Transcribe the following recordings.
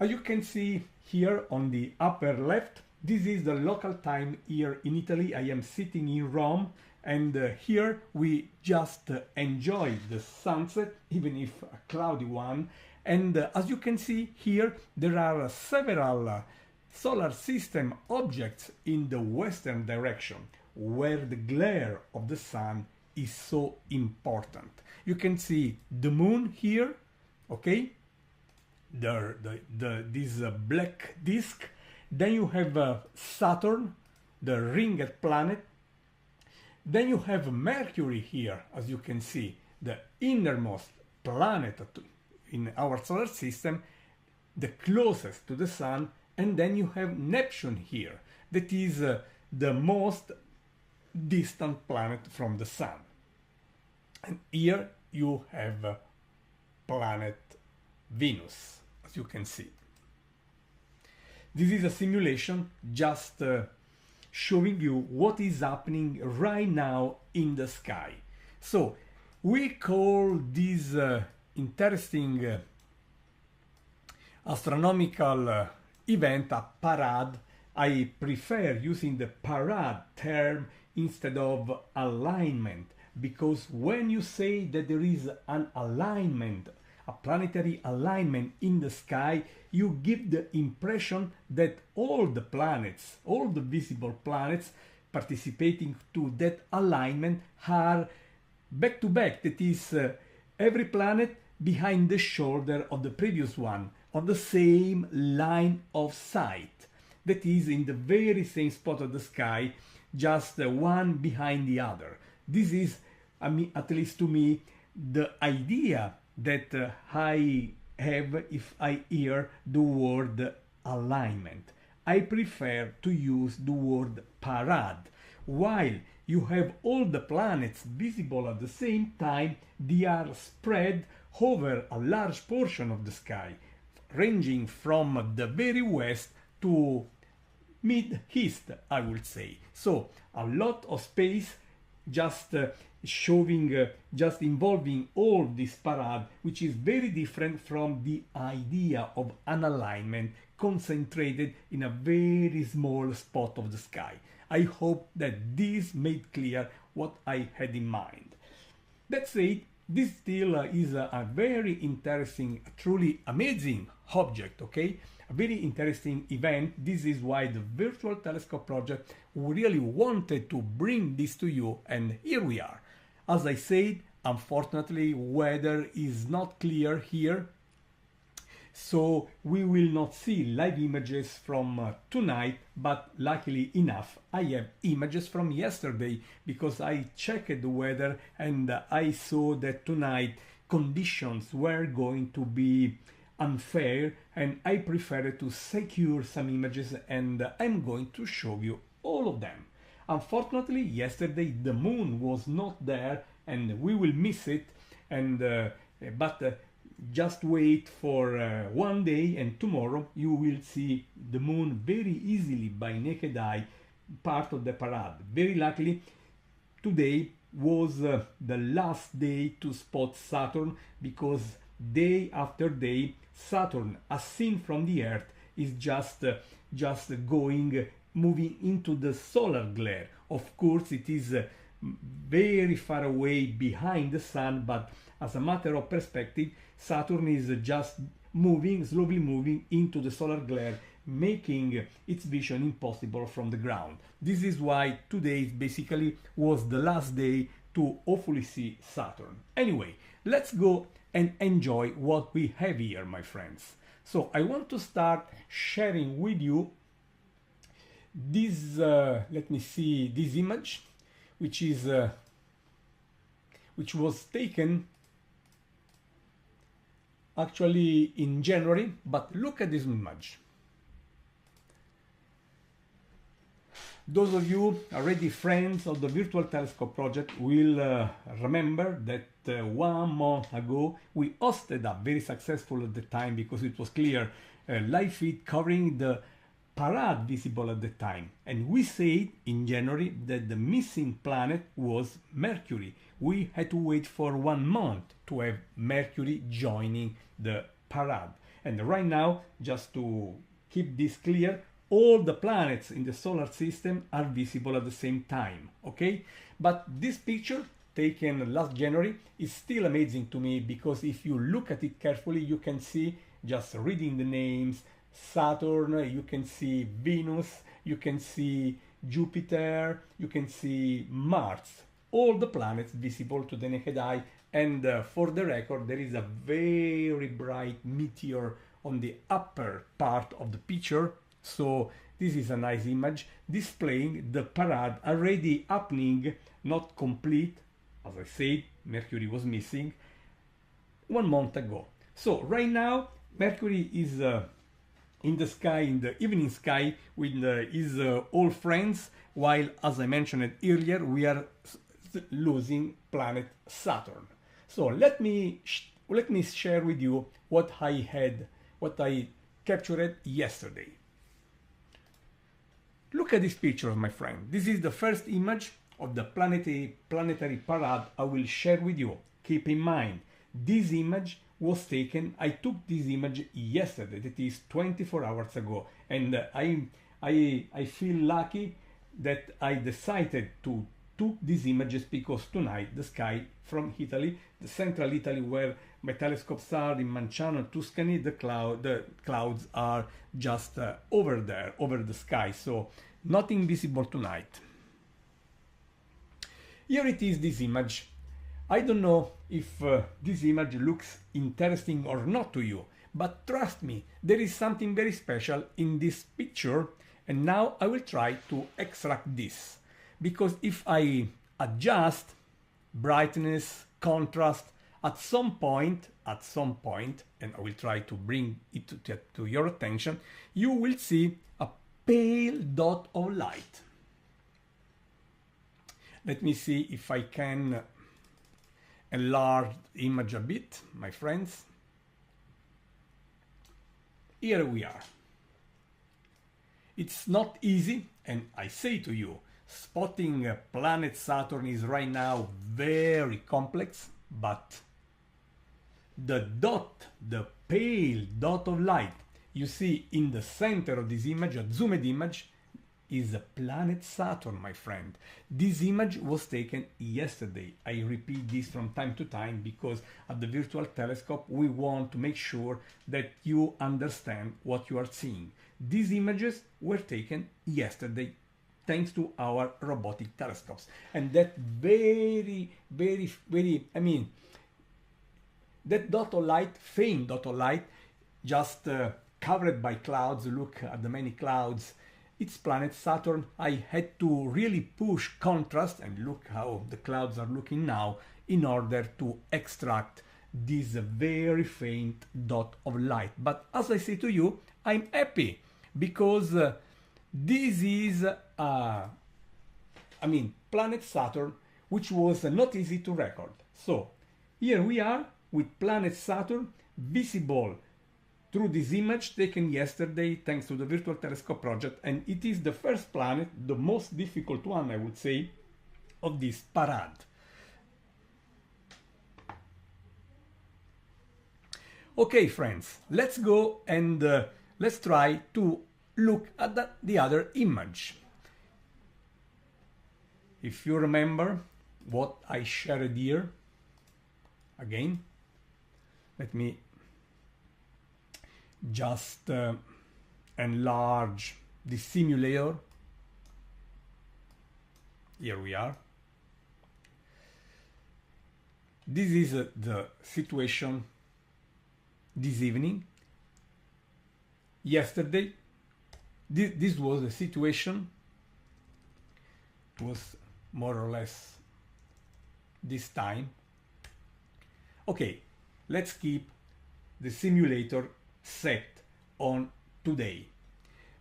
As you can see here on the upper left, this is the local time here in Italy. I am sitting in Rome, and here we just enjoy the sunset, even if a cloudy one. And as you can see here, there are several solar system objects in the western direction, where the glare of the sun is so important. You can see the moon here, okay? This black disk. Then you have Saturn, the ringed planet. Then you have Mercury here, as you can see, the innermost planet in our solar system, the closest to the sun. And then you have Neptune here, that is the most distant planet from the sun. And here you have planet Venus, as you can see. This is a simulation just showing you what is happening right now in the sky. So we call this interesting astronomical event a parade. I prefer using the parade term instead of alignment, because when you say that there is an alignment, a planetary alignment in the sky, you give the impression that all the planets, all the visible planets participating to that alignment are back to back. That is, every planet behind the shoulder of the previous one, on the same line of sight. That is, in the very same spot of the sky, just one behind the other. This is, I mean, at least to me, the idea that I have if I hear the word alignment. I prefer to use the word parade. While you have all the planets visible at the same time, they are spread over a large portion of the sky, ranging from the very west to mid-east, I would say. So a lot of space just showing, just involving all this parade, which is very different from the idea of an alignment concentrated in a very small spot of the sky. I hope that this made clear what I had in mind. That said, this still is a very interesting, truly amazing object, okay? A very interesting event. This is why the Virtual Telescope Project really wanted to bring this to you, and here we are. As I said, unfortunately, weather is not clear here, so we will not see live images from tonight, but luckily enough, I have images from yesterday, because I checked the weather and I saw that tonight conditions were going to be unfair, and I preferred to secure some images, and I'm going to show you all of them. Unfortunately, yesterday the moon was not there, and we will miss it, and just wait for one day, and tomorrow you will see the moon very easily by naked eye, part of the parade. Very luckily, today was the last day to spot Saturn, because day after day Saturn, as seen from the Earth, is just moving into the solar glare. Of course, it is very far away behind the sun, but as a matter of perspective, Saturn is just slowly moving into the solar glare, making its vision impossible from the ground. This is why today basically was the last day to hopefully see Saturn. Anyway, let's go and enjoy what we have here, my friends. So I want to start sharing with you this, let me see, this image, which was taken actually in January, but look at this image. Those of you already friends of the Virtual Telescope Project will remember that 1 month ago we hosted a very successful at the time, because it was clear, live feed covering the parade visible at the time, and we said in January that the missing planet was Mercury. We had to wait for 1 month to have Mercury joining the parade, And right now, just to keep this clear, all the planets in the solar system are visible at the same time, okay? But this picture taken last January is still amazing to me, because if you look at it carefully, you can see, just reading the names, Saturn, you can see Venus, you can see Jupiter, you can see Mars, all the planets visible to the naked eye. And for the record, there is a very bright meteor on the upper part of the picture. So this is a nice image displaying the parade already happening, not complete. As I said, Mercury was missing 1 month ago. So right now, Mercury is in the sky, in the evening sky, with his old friends, while, as I mentioned earlier, we are losing planet Saturn. So let me share with you what I captured yesterday. Look at this picture, my friend. This is the first image of the planetary parade I will share with you. Keep in mind, this image was taken, I took this image yesterday, that is 24 hours ago, and I feel lucky that I decided to took these images because tonight the sky from Italy, the central Italy where my telescopes are in Manciano and Toscana, the clouds are just over there, over the sky, so nothing visible tonight. Here it is, this image. I don't know if this image looks interesting or not to you, but trust me, there is something very special in this picture, and now I will try to extract this. Because if I adjust brightness, contrast, at some point, and I will try to bring it to your attention, you will see a pale dot of light. Let me see if I can enlarge the image a bit, my friends. Here we are. It's not easy, and I say to you, spotting planet Saturn is right now very complex, but the dot, the pale dot of light you see in the center of this image, a zoomed image, is a planet Saturn, my friend. This image was taken yesterday. I repeat this from time to time because at the virtual telescope we want to make sure that you understand what you are seeing. These images were taken yesterday thanks to our robotic telescopes. And that that dot of light, faint dot of light, just covered by clouds, look at the many clouds, it's planet Saturn. I had to really push contrast, and look how the clouds are looking now, in order to extract this very faint dot of light. But as I say to you, I'm happy because this is planet Saturn, which was not easy to record. So here we are with planet Saturn visible through this image taken yesterday thanks to the virtual telescope project, and it is the first planet, the most difficult one I would say, of this parade. Okay friends, let's go and let's try to look at the other image. If you remember what I shared here, again, let me just enlarge the simulator. Here we are. This is the situation this evening. Yesterday, this was the situation. It was more or less this time. Okay, let's keep the simulator set on today.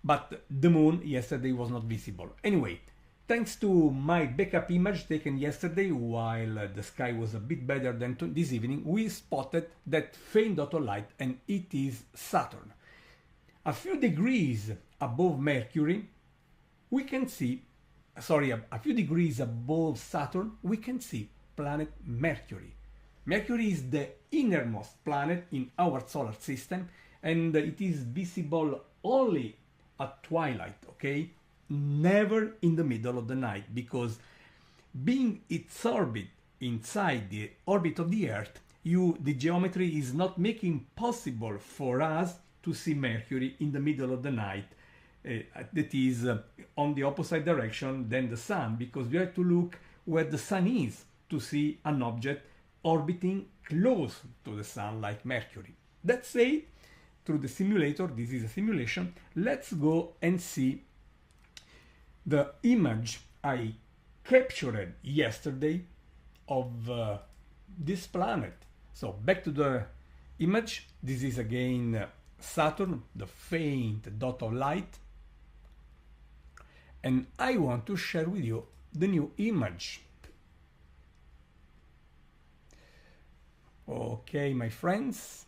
But the moon yesterday was not visible. Anyway, thanks to my backup image taken yesterday while the sky was a bit better than this evening, we spotted that faint dot of light, and it is Saturn. A few degrees above Mercury, we can see, a few degrees above Saturn, we can see planet Mercury. Mercury is the innermost planet in our solar system, and it is visible only at twilight, okay? Never in the middle of the night, because being its orbit inside the orbit of the Earth, the geometry is not making possible for us to see Mercury in the middle of the night, that is on the opposite direction than the Sun, because we have to look where the Sun is to see an object orbiting close to the Sun like Mercury. That said, through the simulator, this is a simulation, let's go and see the image I captured yesterday of this planet. So back to the image. This is again Saturn, the faint dot of light, and I want to share with you the new image. Okay, my friends.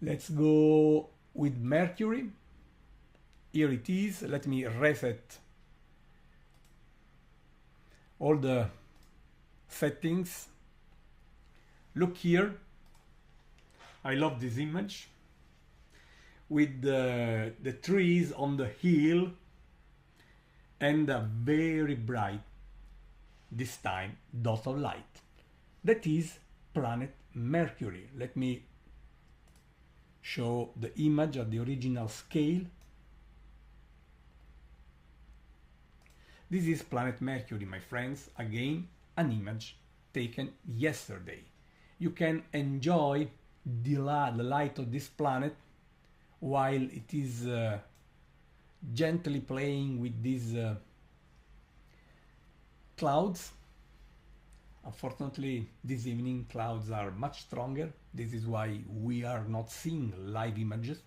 Let's go with Mercury. Here it is. Let me reset all the settings. Look here. I love this image with the trees on the hill and a very bright, this time, dot of light. That is planet Mercury. Let me show the image at the original scale. This is planet Mercury, my friends. Again, an image taken yesterday. You can enjoy the light of this planet while it is gently playing with these clouds. Unfortunately, this evening clouds are much stronger. This is why we are not seeing live images.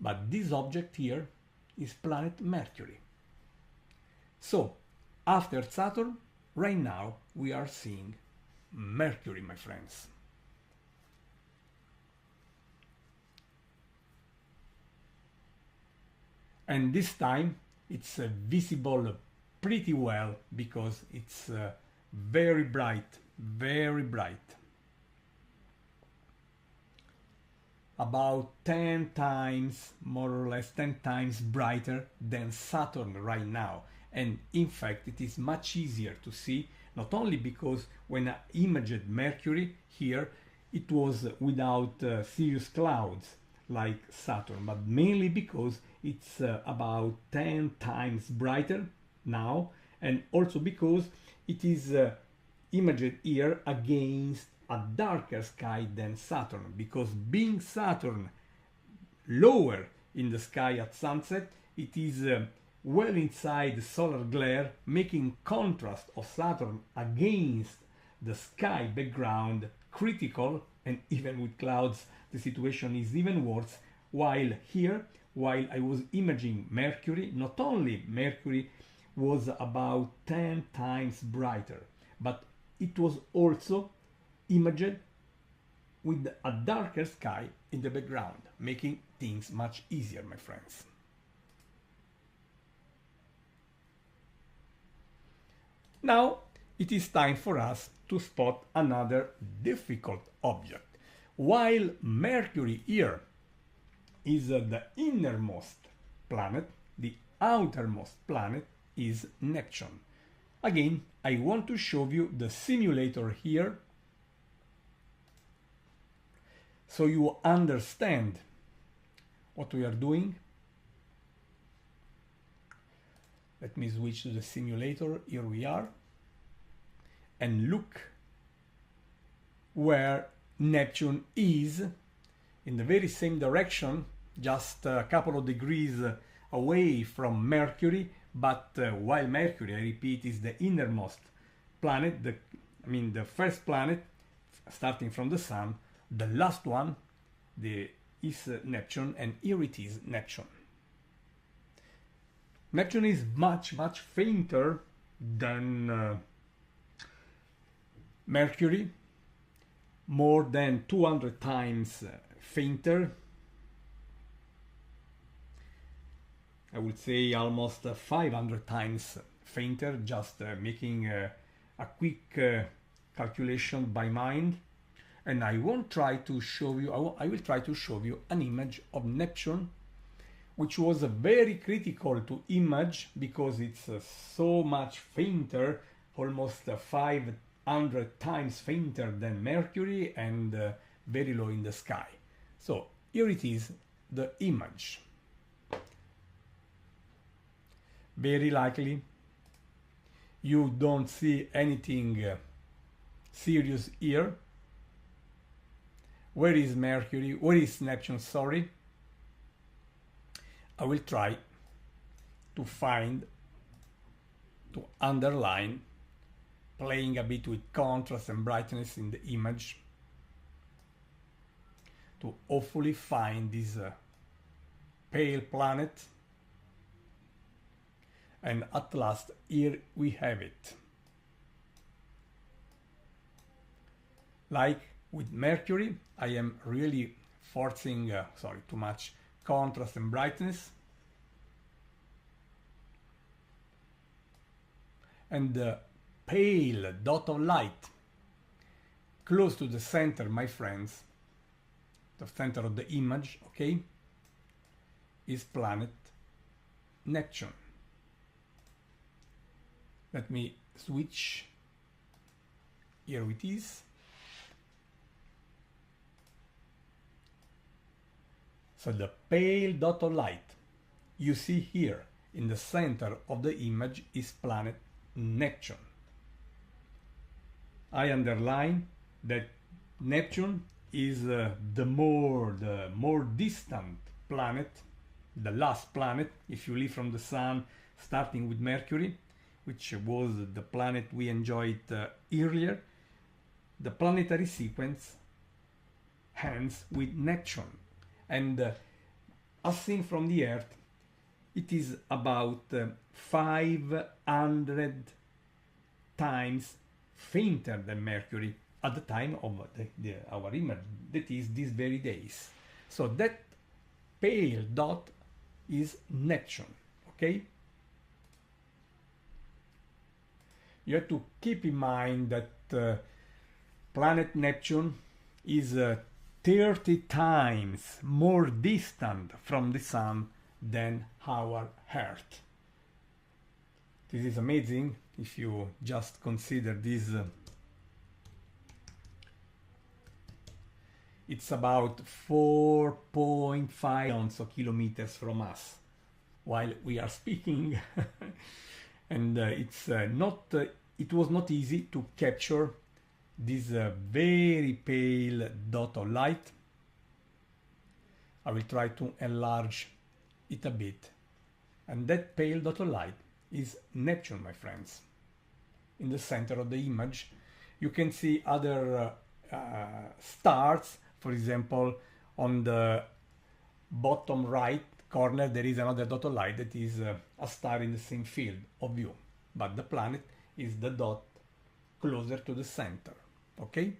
But this object here is planet Mercury. So, after Saturn, right now we are seeing Mercury, my friends. And this time it's visible pretty well because it's very bright, very bright. About 10 times, more or less 10 times brighter than Saturn right now. And in fact, it is much easier to see, not only because when I imaged Mercury here, it was without serious clouds like Saturn, but mainly because it's about 10 times brighter now, and also because it is imaged here against a darker sky than Saturn, because being Saturn lower in the sky at sunset, it is well inside the solar glare, making contrast of Saturn against the sky background critical, and even with clouds the situation is even worse. While here, while I was imaging Mercury, not only Mercury was about 10 times brighter, but it was also imaged with a darker sky in the background, making things much easier, my friends. Now it is time for us to spot another difficult object. While Mercury here is the innermost planet, the outermost planet is Neptune. Again, I want to show you the simulator here so you understand what we are doing. Let me switch to the simulator. Here we are. And look where Neptune is, in the very same direction, just a couple of degrees away from Mercury. But while Mercury, I repeat, is the innermost planet, the first planet starting from the Sun, the last one is Neptune, and here it is Neptune. Neptune is much, much fainter than Mercury, more than 200 times fainter. I would say almost 500 times fainter, just making a quick calculation by mind, and I won't try to show you, I will try to show you an image of Neptune, which was very critical to image because it's so much fainter, almost 500 times fainter than Mercury, and very low in the sky. So here it is, the image. Very likely you don't see anything serious here. Where is Mercury? Where is Neptune? Sorry. I will try to find, to underline, playing a bit with contrast and brightness in the image, to hopefully find this pale planet. And at last, here we have it. Like with Mercury, I am really forcing, too much contrast and brightness. And the pale dot of light close to the center, my friends, the center of the image, okay, is planet Neptune. Let me switch. Here it is. So the pale dot of light you see here in the center of the image is planet Neptune. I underline that Neptune is the more distant planet, the last planet, if you leave from the Sun, starting with Mercury, which was the planet we enjoyed earlier. The planetary sequence ends with Neptune, and as seen from the Earth, it is about 500 times fainter than Mercury at the time of our image, that is these very days. So that pale dot is Neptune, okay? You have to keep in mind that planet Neptune is 30 times more distant from the Sun than our Earth. This is amazing if you just consider this. It's about 4.5 kilometers from us while we are speaking. And it was not easy to capture this very pale dot of light. I will try to enlarge it a bit. And that pale dot of light is Neptune, my friends. In the center of the image, you can see other stars. For example, on the bottom right corner, there is another dot of light that is a star in the same field of view. But the planet is the dot closer to the center, okay?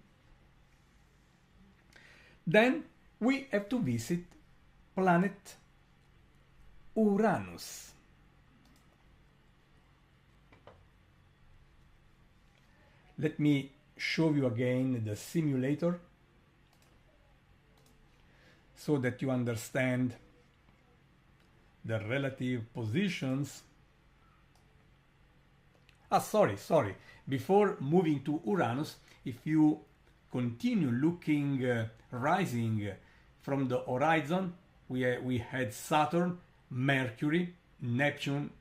Then we have to visit planet Uranus. Let me show you again the simulator so that you understand the relative positions. Sorry. Before moving to Uranus, if you continue looking rising from the horizon, we had Saturn, Mercury, Neptune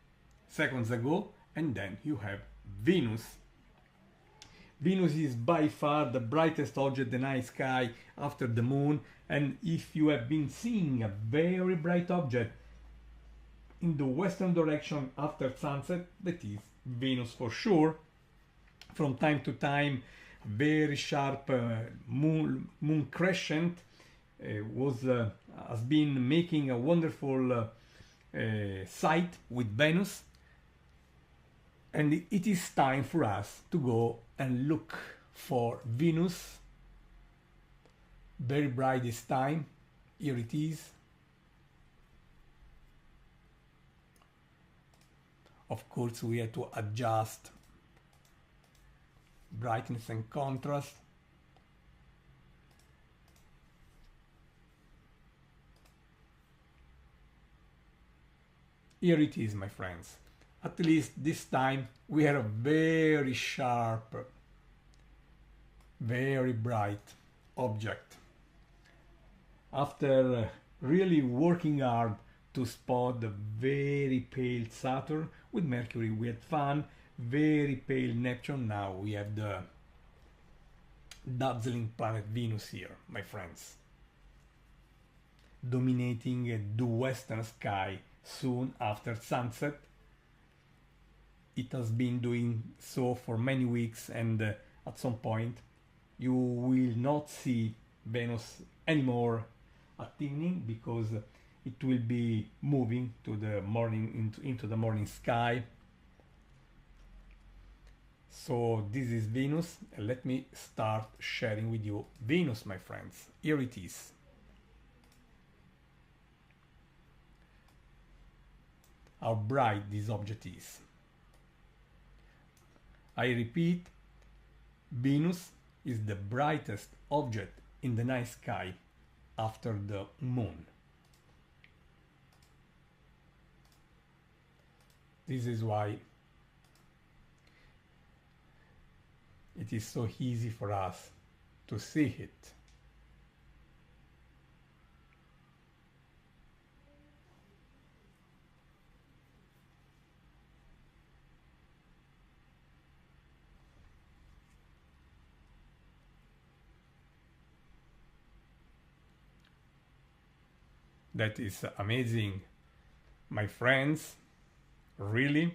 seconds ago, and then you have Venus. Venus is by far the brightest object in the night sky after the Moon, and if you have been seeing a very bright object in the western direction after sunset, that is Venus for sure. From time to time, very sharp moon crescent has been making a wonderful sight with Venus, and it is time for us to go and look for Venus. Very bright this time. Here it is. Of course, we had to adjust brightness and contrast. Here it is, my friends. At least this time we have a very sharp, very bright object. After really working hard to spot the very pale Saturn, with Mercury we had fun, very pale Neptune, now we have the dazzling planet Venus here, my friends, dominating the western sky soon after sunset. It has been doing so for many weeks, and at some point you will not see Venus anymore at evening, because it will be moving to the morning, into the morning sky. So this is Venus, and let me start sharing with you Venus, my friends. Here it is. How bright this object is. I repeat, Venus is the brightest object in the night sky after the moon. This is why it is so easy for us to see it. That is amazing, my friends, really.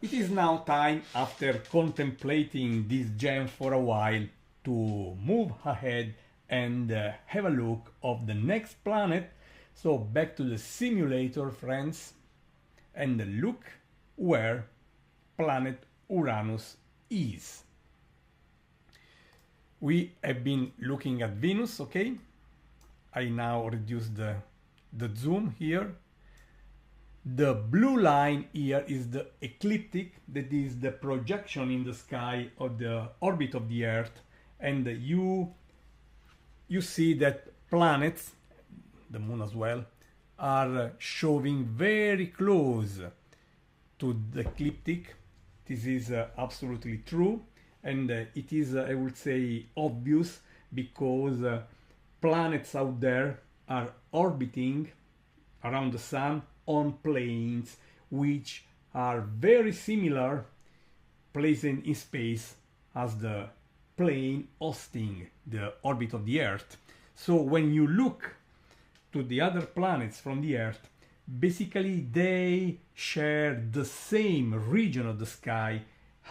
It is now time, after contemplating this gem for a while, to move ahead and have a look of the next planet. So back to the simulator, friends, and look where planet Uranus is. We have been looking at Venus, okay? I now reduce the zoom here. The blue line here is the ecliptic, that is the projection in the sky of the orbit of the Earth, and you see that planets, the moon as well, are showing very close to the ecliptic. This is absolutely true, and it is, I would say, obvious, because planets out there are orbiting around the sun on planes which are very similar, placed in space, as the plane hosting the orbit of the Earth. So when you look to the other planets from the Earth, basically they share the same region of the sky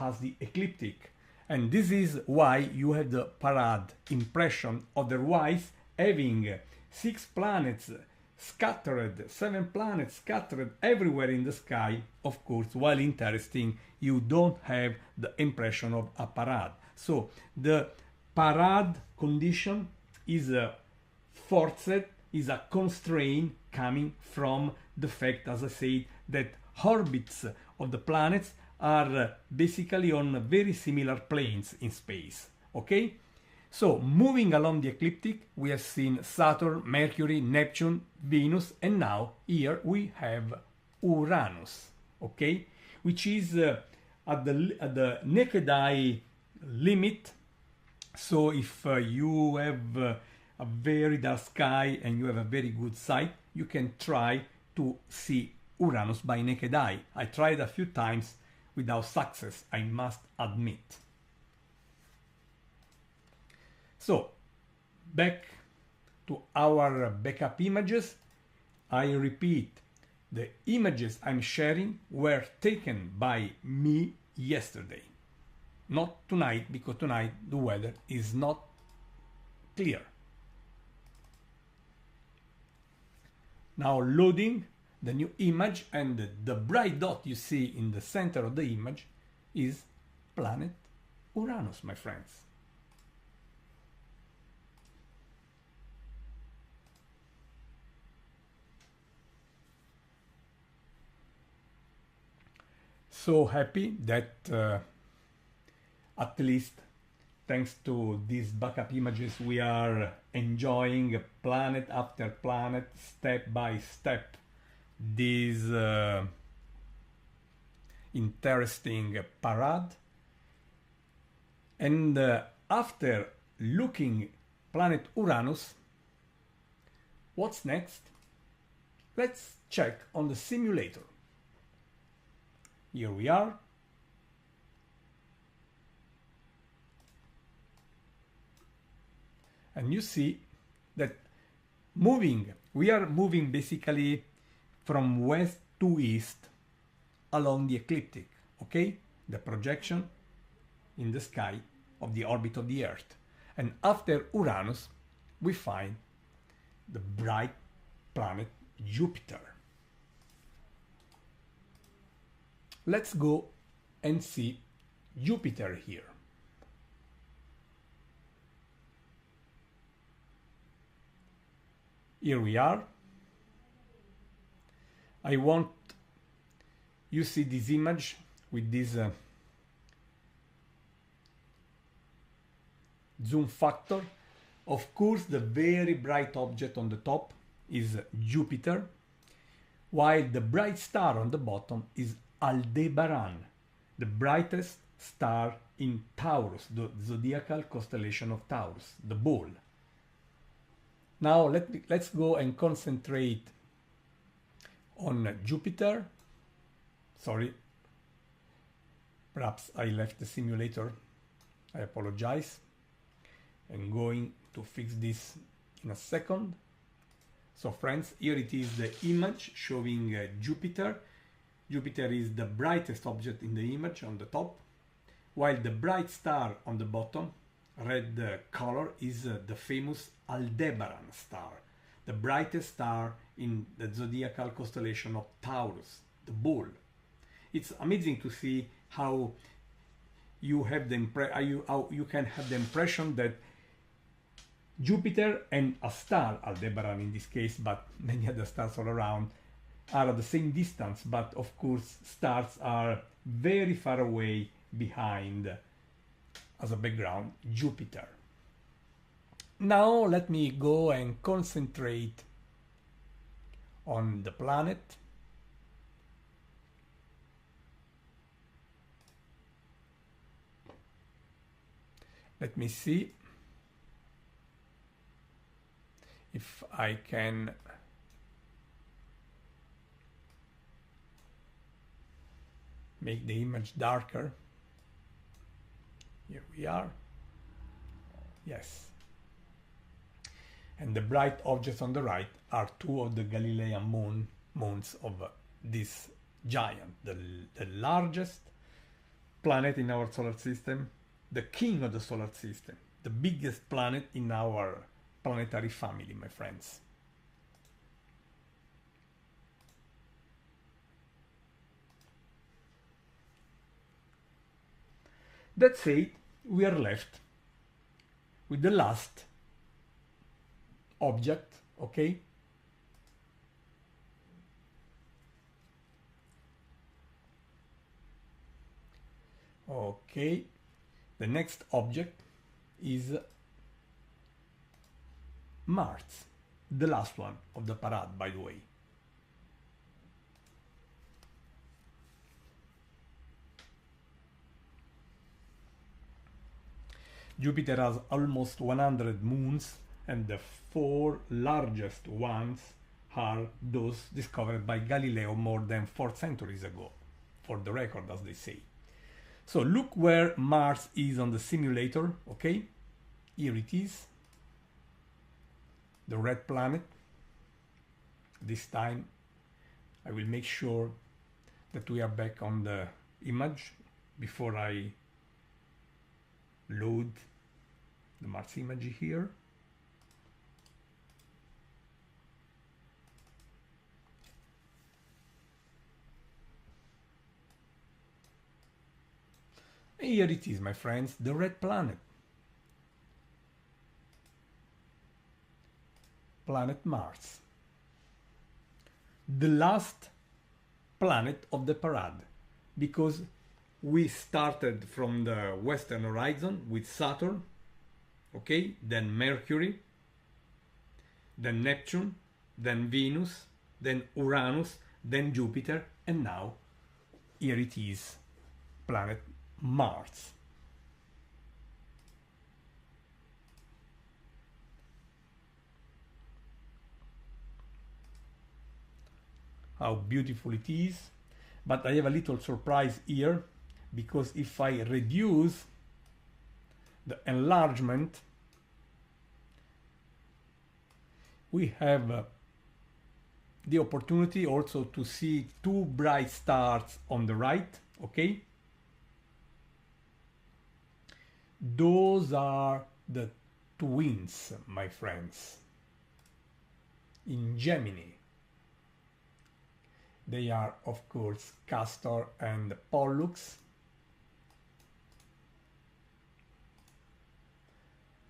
as the ecliptic, and this is why you have the parade impression. Otherwise, having 6 planets scattered, 7 planets scattered everywhere in the sky, of course, while interesting, you don't have the impression of a parade. So the parade condition is a forced, is a constraint coming from the fact, as I said, that orbits of the planets are basically on very similar planes in space. Okay? So, moving along the ecliptic, we have seen Saturn, Mercury, Neptune, Venus, and now here we have Uranus, okay? Which is at the naked eye limit. So, if you have a very dark sky and you have a very good sight, you can try to see Uranus by naked eye. I tried a few times without success, I must admit. So, back to our backup images. I repeat, the images I'm sharing were taken by me yesterday. Not tonight, because tonight the weather is not clear. Now loading the new image, and the bright dot you see in the center of the image is planet Uranus, my friends. So happy that at least thanks to these backup images we are enjoying planet after planet, step by step, this interesting parade. And after looking planet Uranus, what's next? Let's check on the simulator. Here we are. And you see that we are moving basically from west to east along the ecliptic, okay? The projection in the sky of the orbit of the Earth. And after Uranus, we find the bright planet Jupiter. Let's go and see Jupiter here. Here we are. I want you see this image with this zoom factor. Of course, the very bright object on the top is Jupiter, while the bright star on the bottom is Aldebaran, the brightest star in Taurus, the zodiacal constellation of Taurus, the bull. Now let's go and concentrate on Jupiter. Sorry, perhaps I left the simulator. I apologize. I'm going to fix this in a second. So friends, here it is, the image showing Jupiter. Jupiter is the brightest object in the image on the top, while the bright star on the bottom, red color, is the famous Aldebaran star, the brightest star in the zodiacal constellation of Taurus, the bull. It's amazing to see how you have the how you can have the impression that Jupiter and a star, Aldebaran in this case, but many other stars all around, are at the same distance, but of course stars are very far away behind, as a background, Jupiter. Now let me go and concentrate on the planet. Let me see if I can make the image darker. Here we are. Yes. And the bright objects on the right are two of the Galilean moons of this giant, the largest planet in our solar system, the king of the solar system, the biggest planet in our planetary family, my friends. That's it. We are left with the last object, okay? Okay, the next object is Mars, the last one of the parade, by the way. Jupiter has almost 100 moons, and the four largest ones are those discovered by Galileo more than 4 centuries ago, for the record, as they say. So look where Mars is on the simulator, okay? Here it is, the red planet. This time I will make sure that we are back on the image before I load the Mars image here. Here it is, my friends, the red planet. Planet Mars. The last planet of the parade, because we started from the western horizon with Saturn, okay, then Mercury, then Neptune, then Venus, then Uranus, then Jupiter, and now here it is, planet Mars. How beautiful it is. But I have a little surprise here, because if I reduce the enlargement, we have the opportunity also to see two bright stars on the right, okay? Those are the twins, my friends, in Gemini. They are, of course, Castor and Pollux.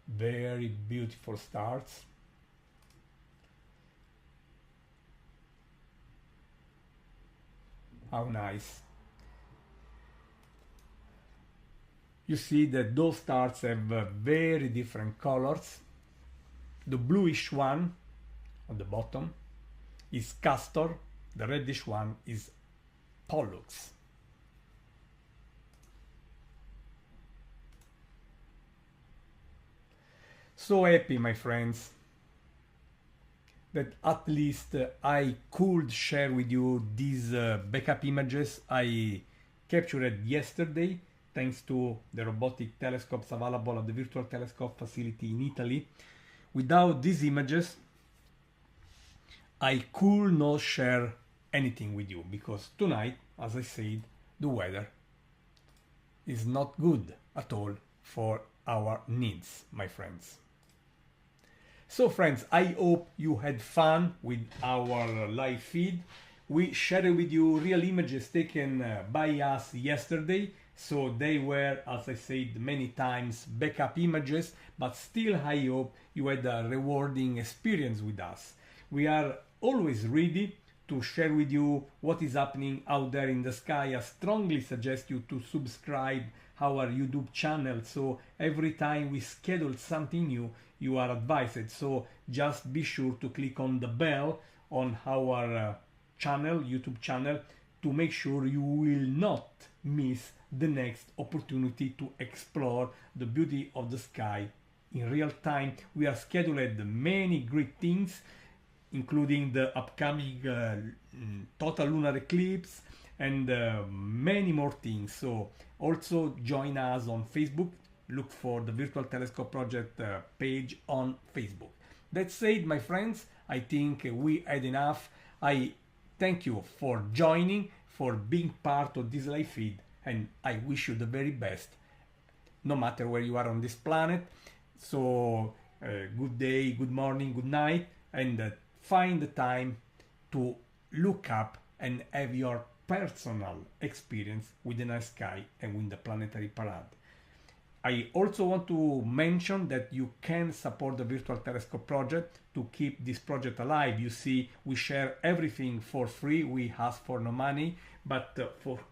Very beautiful stars. How nice. You see that those stars have very different colors. The bluish one on the bottom is Castor. The reddish one is Pollux. So happy, my friends, that at least I could share with you these backup images I captured yesterday, thanks to the robotic telescopes available at the Virtual Telescope facility in Italy. Without these images, I could not share anything with you, because tonight, as I said, the weather is not good at all for our needs, my friends. So friends, I hope you had fun with our live feed. We shared with you real images taken by us yesterday, so they were, as I said many times, backup images, but still I hope you had a rewarding experience with us. We are always ready to share with you what is happening out there in the sky. I strongly suggest you to subscribe our YouTube channel, so every time we schedule something new, you are advised. So just be sure to click on the bell on our channel, YouTube channel, to make sure you will not miss the next opportunity to explore the beauty of the sky in real time. We are scheduled many great things, including the upcoming total lunar eclipse and many more things. So also join us on Facebook. Look for the Virtual Telescope Project page on Facebook. That said, my friends, I think we had enough. I thank you for joining, for being part of this live feed, and I wish you the very best, no matter where you are on this planet. So good day, good morning, good night, and find the time to look up and have your personal experience with the night sky and with the planetary parade. I also want to mention that you can support the Virtual Telescope Project to keep this project alive. You see, we share everything for free. We ask for no money, but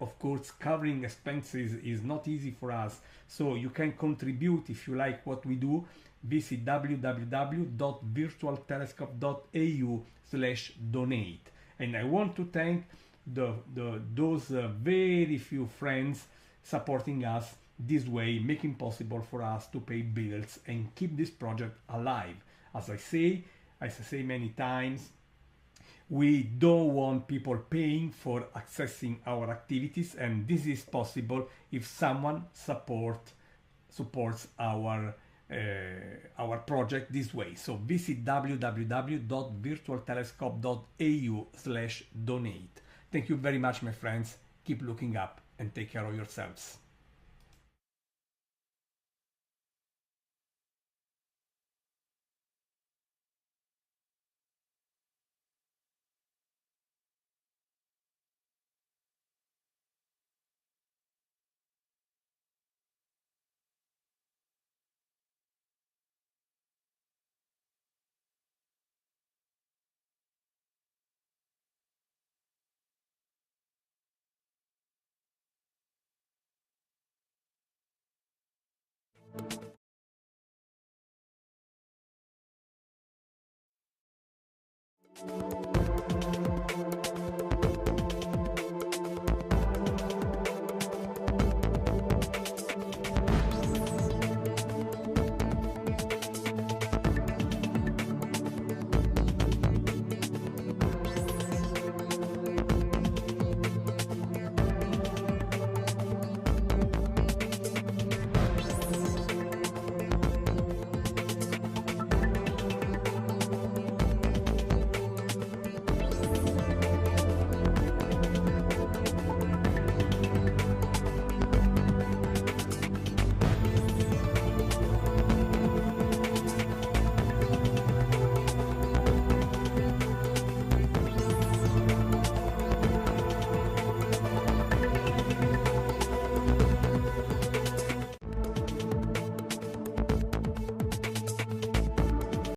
of course, covering expenses is not easy for us. So you can contribute if you like what we do. Visit www.virtualtelescope.eu/donate. And I want to thank those very few friends supporting us this way, making possible for us to pay bills and keep this project alive. As I say many times, We don't want people paying for accessing our activities, and this is possible if someone supports our project this way. So visit www.virtualtelescope.eu/donate. Thank you very much, my friends. Keep looking up and take care of yourselves.